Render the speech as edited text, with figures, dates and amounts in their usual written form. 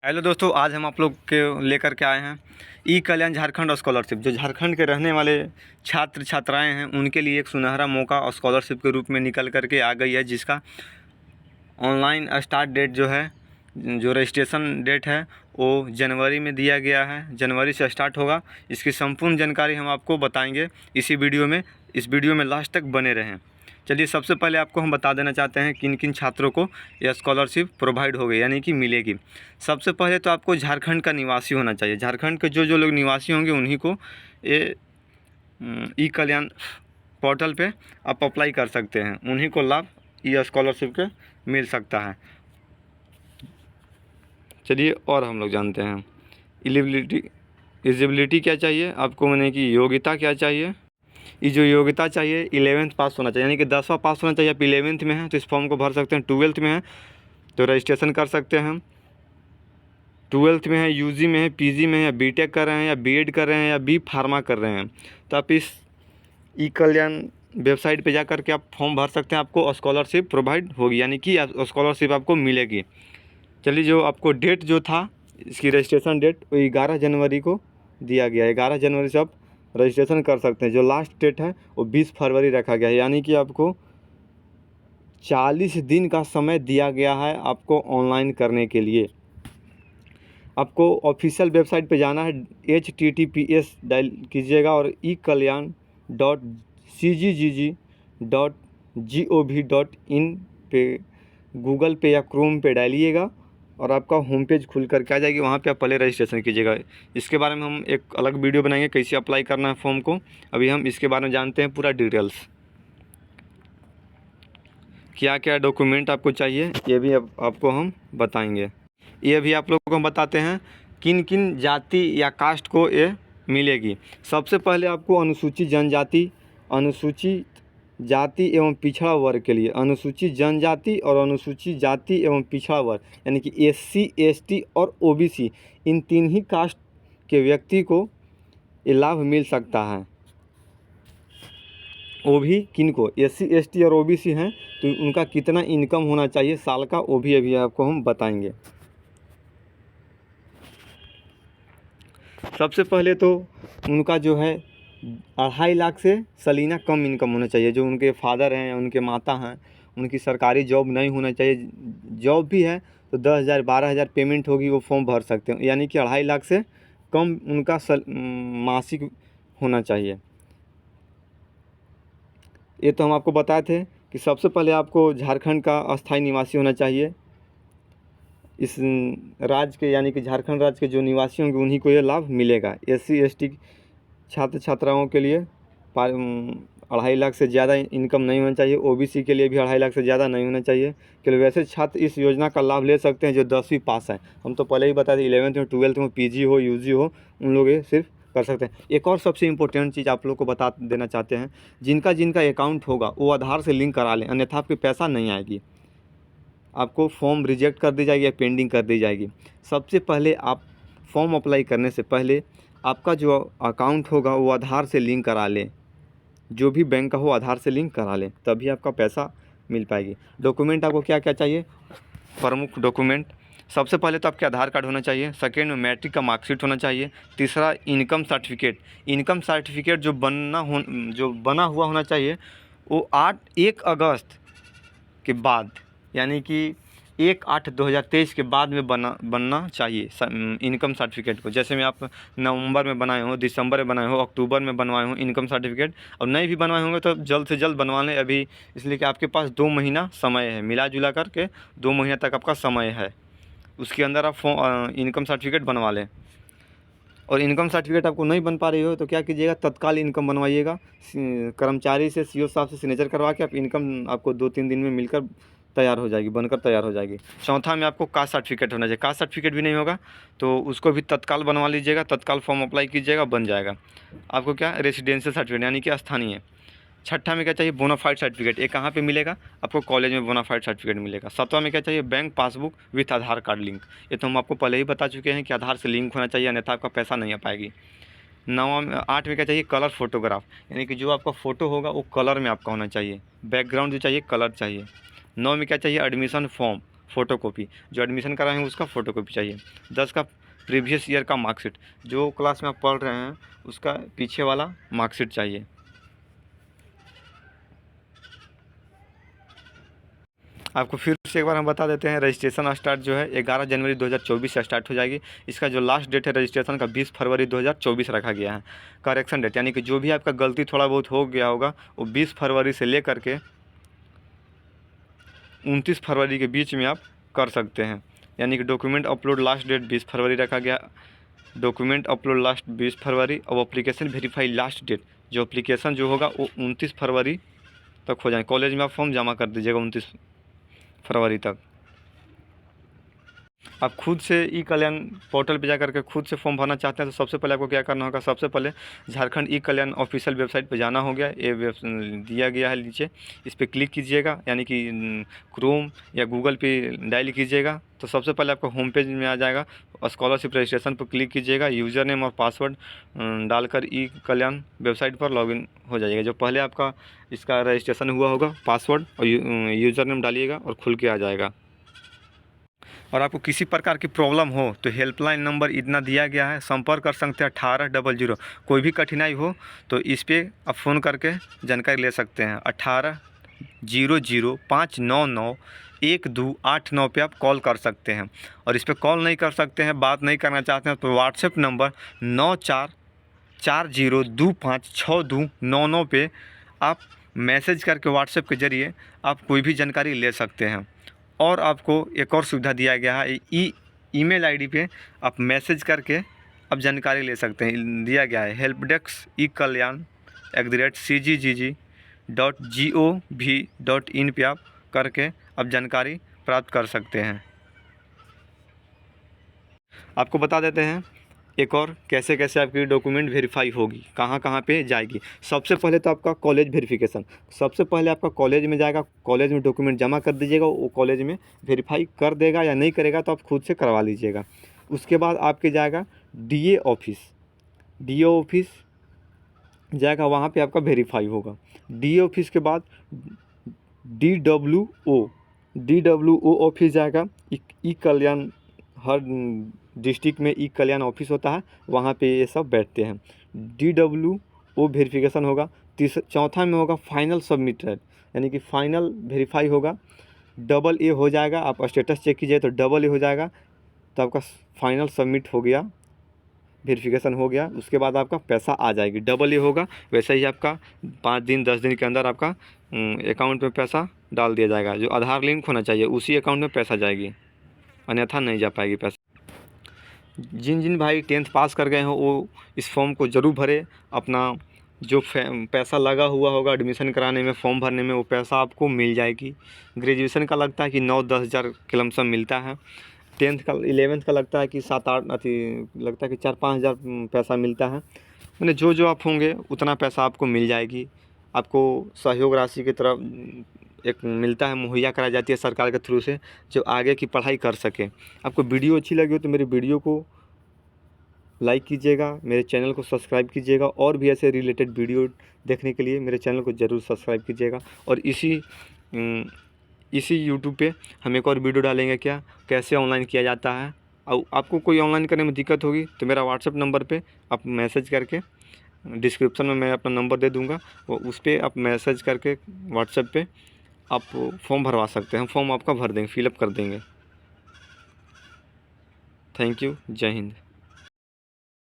Hello दोस्तों, आज हम आप लोग के लेकर के आए हैं ई कल्याण झारखंड स्कॉलरशिप। जो झारखंड के रहने वाले छात्र छात्राएं हैं उनके लिए एक सुनहरा मौका स्कॉलरशिप के रूप में निकल कर के आ गई है, जिसका ऑनलाइन स्टार्ट डेट जो है, जो रजिस्ट्रेशन डेट है वो जनवरी में दिया गया है। जनवरी से स्टार्ट होगा। इसकी संपूर्ण जानकारी हम आपको बताएंगे इसी वीडियो में। इस वीडियो में लास्ट तक बने रहें। चलिए, सबसे पहले आपको हम बता देना चाहते हैं किन किन छात्रों को यह स्कॉलरशिप प्रोवाइड होगी, यानी कि मिलेगी। सबसे पहले तो आपको झारखंड का निवासी होना चाहिए। झारखंड के जो लोग निवासी होंगे उन्हीं को ये ई कल्याण पोर्टल पे आप अप्लाई कर सकते हैं, उन्हीं को लाभ ये स्कॉलरशिप के मिल सकता है। चलिए और हम लोग जानते हैं एलिजिबिलिटी क्या चाहिए आपको, माने कि योग्यता क्या चाहिए। ये जो योग्यता चाहिए 11th पास होना चाहिए, यानी कि 10वां पास होना चाहिए। आप 11th में हैं तो इस फॉर्म को भर सकते हैं। 12th में हैं तो रजिस्ट्रेशन कर सकते हैं। 12th में है, यूजी में है, पीजी में है, बीटेक कर रहे हैं या बीएड कर रहे हैं या बी फार्मा कर रहे हैं, तो आप इस ई कल्याण वेबसाइट पे जा कर के आप फॉर्म भर सकते हैं। आपको स्कॉलरशिप प्रोवाइड होगी, यानी कि स्कॉलरशिप आपको मिलेगी। चलिए, जो आपको डेट जो था इसकी रजिस्ट्रेशन डेट वो 11 जनवरी को दिया गया है। 11 जनवरी से आप रजिस्ट्रेशन कर सकते हैं। जो लास्ट डेट है वो 20 फरवरी रखा गया है, यानी कि आपको 40 दिन का समय दिया गया है आपको ऑनलाइन करने के लिए। आपको ऑफिशियल वेबसाइट पे जाना है, https डायल कीजिएगा और eckalyan.cggg.gov.in पे गूगल पे या क्रोम पे डालिएगा और आपका होम पेज खुल करके आ जाएगी। वहाँ पे आप पहले रजिस्ट्रेशन कीजिएगा। इसके बारे में हम एक अलग वीडियो बनाएंगे, कैसे अप्लाई करना है फॉर्म को। अभी हम इसके बारे में जानते हैं पूरा डिटेल्स, क्या क्या डॉक्यूमेंट आपको चाहिए ये भी आपको हम बताएंगे। ये भी आप लोगों को हम बताते हैं किन किन जाति या कास्ट को ये मिलेगी। सबसे पहले आपको अनुसूचित जनजाति, अनुसूचित जाति एवं पिछड़ा वर्ग के लिए, अनुसूचित जनजाति और अनुसूचित जाति एवं पिछड़ा वर्ग यानी कि SC ST और OBC, इन तीन ही कास्ट के व्यक्ति को ये लाभ मिल सकता है। वो भी किन को, SC ST और OBC हैं तो उनका कितना इनकम होना चाहिए साल का, वो भी अभी आपको हम बताएंगे। सबसे पहले तो उनका जो है 2.5 लाख से सलीना कम इनकम होना चाहिए। जो उनके फादर हैं या उनके माता हैं उनकी सरकारी जॉब नहीं होना चाहिए। जॉब भी है तो 10,000 12,000 पेमेंट होगी, वो फॉर्म भर सकते हैं। यानी कि 2.5 लाख से कम उनका मासिक होना चाहिए। ये तो हम आपको बताए थे कि सबसे पहले आपको झारखंड का अस्थायी निवासी होना चाहिए। इस राज्य के यानी कि झारखंड राज्य के जो निवासी होंगे उन्हीं को ये लाभ मिलेगा। SC ST छात्र छात्राओं के लिए 2.5 लाख से ज़्यादा इनकम नहीं होना चाहिए। OBC के लिए भी 2.5 लाख से ज़्यादा नहीं होना चाहिए। केवल वैसे छात्र इस योजना का लाभ ले सकते हैं जो 10वीं पास हैं। हम तो पहले ही बता दें 11th में 12th में PG हो UG हो, उन लोग ये सिर्फ कर सकते हैं। एक और सबसे इम्पोर्टेंट चीज़ आप लोग को बता देना चाहते हैं, जिनका जिनका अकाउंट होगा वो आधार से लिंक करा लें, अन्यथा आपके पैसा नहीं आएगी। आपको फॉर्म रिजेक्ट कर दी जाएगी या पेंडिंग कर दी जाएगी। सबसे पहले आप फॉर्म अप्लाई करने से पहले आपका जो अकाउंट होगा वो आधार से लिंक करा लें। जो भी बैंक का हो आधार से लिंक करा लें, तभी आपका पैसा मिल पाएगी। डॉक्यूमेंट आपको क्या क्या चाहिए, प्रमुख डॉक्यूमेंट, सबसे पहले तो आपके आधार कार्ड होना चाहिए। सेकेंड में मैट्रिक का मार्कशीट होना चाहिए। तीसरा इनकम सर्टिफिकेट। इनकम सर्टिफिकेट जो बना हुआ होना चाहिए वो 1 अगस्त के बाद, यानी कि 1/8/2023 के बाद में बनना चाहिए इनकम सर्टिफिकेट को। जैसे में आप नवंबर में बनाए हो, दिसंबर में बनाए हो, अक्टूबर में बनवाए हो इनकम सर्टिफिकेट, और नहीं भी बनवाए होंगे तो जल्द से जल्द बनवा लें अभी, इसलिए कि आपके पास 2 महीना समय है। मिला जुला करके 2 महीना तक आपका समय है, उसके अंदर आप इनकम सर्टिफिकेट बनवा लें। और इनकम सर्टिफिकेट आपको नहीं बन पा रही हो तो क्या कीजिएगा, तत्काल इनकम बनवाइएगा। कर्मचारी से CO साहब से सिग्नेचर करवा के आप इनकम आपको 2-3 दिन में मिलकर तैयार हो जाएगी, बनकर तैयार हो जाएगी। चौथा में आपको कास्ट सर्टिफिकेट होना चाहिए। कास्ट सर्टिफिकेट भी नहीं होगा तो उसको भी तत्काल बनवा लीजिएगा, तत्काल फॉर्म अप्लाई कीजिएगा, बन जाएगा। आपको क्या, रेसिडेंशियल सर्टिफिकेट यानी कि स्थानीय। छठा में क्या चाहिए, बोनाफाइड सर्टिफिकेट। ये कहाँ पे मिलेगा, आपको कॉलेज में बोनाफाइड सर्टिफिकेट मिलेगा। सातवां में क्या चाहिए, bank passbook with Aadhaar card link. ये तो हम आपको पहले ही बता चुके हैं कि आधार से लिंक होना चाहिए, अन्यथा आपका पैसा नहीं आ पाएगी। 8 में क्या चाहिए, कलर फोटोग्राफ, यानी कि जो आपका फ़ोटो होगा वो कलर में आपका होना चाहिए। बैकग्राउंड जो चाहिए कलर चाहिए। 9 में क्या चाहिए, एडमिशन फॉर्म। फ़ोटोकॉपी, जो एडमिशन कराए हैं उसका फ़ोटोकॉपी चाहिए। 10 का प्रीवियस ईयर का मार्कशीट, जो क्लास में आप पढ़ रहे हैं उसका पीछे वाला मार्कशीट चाहिए। आपको फिर से एक बार हम बता देते हैं, रजिस्ट्रेशन स्टार्ट जो है 11 जनवरी 2024 से स्टार्ट हो जाएगी। इसका जो लास्ट डेट है रजिस्ट्रेशन का 20 फरवरी 2024 रखा गया है। करेक्शन डेट यानी कि जो भी आपका गलती थोड़ा बहुत हो गया होगा वो 20 फरवरी से लेकर के 29 फरवरी के बीच में आप कर सकते हैं। यानी कि डॉक्यूमेंट अपलोड लास्ट डेट 20 फरवरी रखा गया, डॉक्यूमेंट अपलोड लास्ट 20 फरवरी और एप्लीकेशन वेरीफाई लास्ट डेट, जो एप्लीकेशन जो होगा वो 29 फरवरी तक हो जाए। कॉलेज में आप फॉर्म जमा कर दीजिएगा 29 फरवरी तक। आप खुद से ई कल्याण पोर्टल पे जा करके खुद से फॉर्म भरना चाहते हैं तो सबसे पहले आपको क्या करना होगा, सबसे पहले झारखंड ई कल्याण ऑफिशियल वेबसाइट पे जाना हो गया। ये दिया गया है नीचे, इस पर क्लिक कीजिएगा, यानी कि क्रोम या गूगल पे डायल कीजिएगा तो सबसे पहले आपका होम पेज में आ जाएगा। स्कॉलरशिप रजिस्ट्रेशन पर क्लिक कीजिएगा, यूज़र नेम और पासवर्ड डालकर ई कल्याण वेबसाइट पर लॉगिन हो जाइएगा। जो पहले आपका इसका रजिस्ट्रेशन हुआ होगा पासवर्ड और यूज़र नेम डालिएगा और खुल के आ जाएगा। और आपको किसी प्रकार की प्रॉब्लम हो तो हेल्पलाइन नंबर इतना दिया गया है, संपर्क कर सकते हैं 1800। कोई भी कठिनाई हो तो इस पर आप फ़ोन करके जानकारी ले सकते हैं। 1800-599-1289 पे आप कॉल कर सकते हैं। और इस पर कॉल नहीं कर सकते हैं, बात नहीं करना चाहते हैं तो व्हाट्सएप नंबर 9440256299 पे आप मैसेज करके व्हाट्सएप के ज़रिए आप कोई भी जानकारी ले सकते हैं। और आपको एक और सुविधा दिया गया है, ईमेल आईडी पे आप मैसेज करके आप जानकारी ले सकते हैं। दिया गया है helpdesk-cggg.gov.in पे आप करके आप जानकारी प्राप्त कर सकते हैं। आपको बता देते हैं एक और कैसे कैसे आपकी डॉक्यूमेंट वेरीफाई होगी, कहाँ कहाँ पे जाएगी। सबसे पहले तो आपका कॉलेज वेरिफिकेशन, सबसे पहले आपका कॉलेज में जाएगा, कॉलेज में डॉक्यूमेंट जमा कर दीजिएगा, वो कॉलेज में वेरीफाई कर देगा या नहीं करेगा तो आप खुद से करवा लीजिएगा। उसके बाद आपके जाएगा DA ऑफिस, DA ऑफिस जाएगा, वहाँ पर आपका वेरीफाई होगा। DA ऑफिस के बाद DWO ऑफिस जाएगा। ई कल्याण, हर डिस्ट्रिक्ट में ई कल्याण ऑफिस होता है, वहाँ पे ये सब बैठते हैं। DWO वेरिफिकेशन होगा। चौथा में होगा फाइनल सबमिटेड, यानी कि फाइनल वेरीफाई होगा। AA हो जाएगा, आप स्टेटस चेक कीजिए तो AA हो जाएगा तो आपका फाइनल सबमिट हो गया, वेरिफिकेशन हो गया। उसके बाद आपका पैसा आ जाएगी। AA होगा वैसे ही आपका 5 दिन 10 दिन के अंदर आपका अकाउंट में पैसा डाल दिया जाएगा। जो आधार लिंक होना चाहिए उसी अकाउंट में पैसा जाएगी, अन्यथा नहीं जा पाएगी पैसा। जिन जिन भाई 10th पास कर गए हो वो इस फॉर्म को ज़रूर भरें। अपना जो पैसा लगा हुआ होगा एडमिशन कराने में, फॉर्म भरने में, वो पैसा आपको मिल जाएगी। ग्रेजुएशन का लगता है कि 9-10 हज़ार के लमसम मिलता है। 10th का 11th का लगता है कि 7-8 लगता है कि 4-5 हज़ार पैसा मिलता है। मैंने जो आप होंगे उतना पैसा आपको मिल जाएगी। आपको सहयोग राशि की तरफ एक मिलता है, मुहैया कराई जाती है सरकार के थ्रू से, जो आगे की पढ़ाई कर सके। आपको वीडियो अच्छी लगी हो तो मेरे वीडियो को लाइक कीजिएगा, मेरे चैनल को सब्सक्राइब कीजिएगा। और भी ऐसे रिलेटेड वीडियो देखने के लिए मेरे चैनल को ज़रूर सब्सक्राइब कीजिएगा। और इसी यूट्यूब पे हम एक और वीडियो डालेंगे, कैसे ऑनलाइन किया जाता है। और आपको कोई ऑनलाइन करने में दिक्कत होगी तो मेरा व्हाट्सएप नंबर पे आप मैसेज करके, डिस्क्रिप्शन में मैं अपना नंबर दे दूँगा, वो उस पर आप मैसेज करके व्हाट्सएप पे आप फॉर्म भरवा सकते हैं। फॉर्म आपका भर देंगे, फिलअप कर देंगे। थैंक यू, जय हिंद।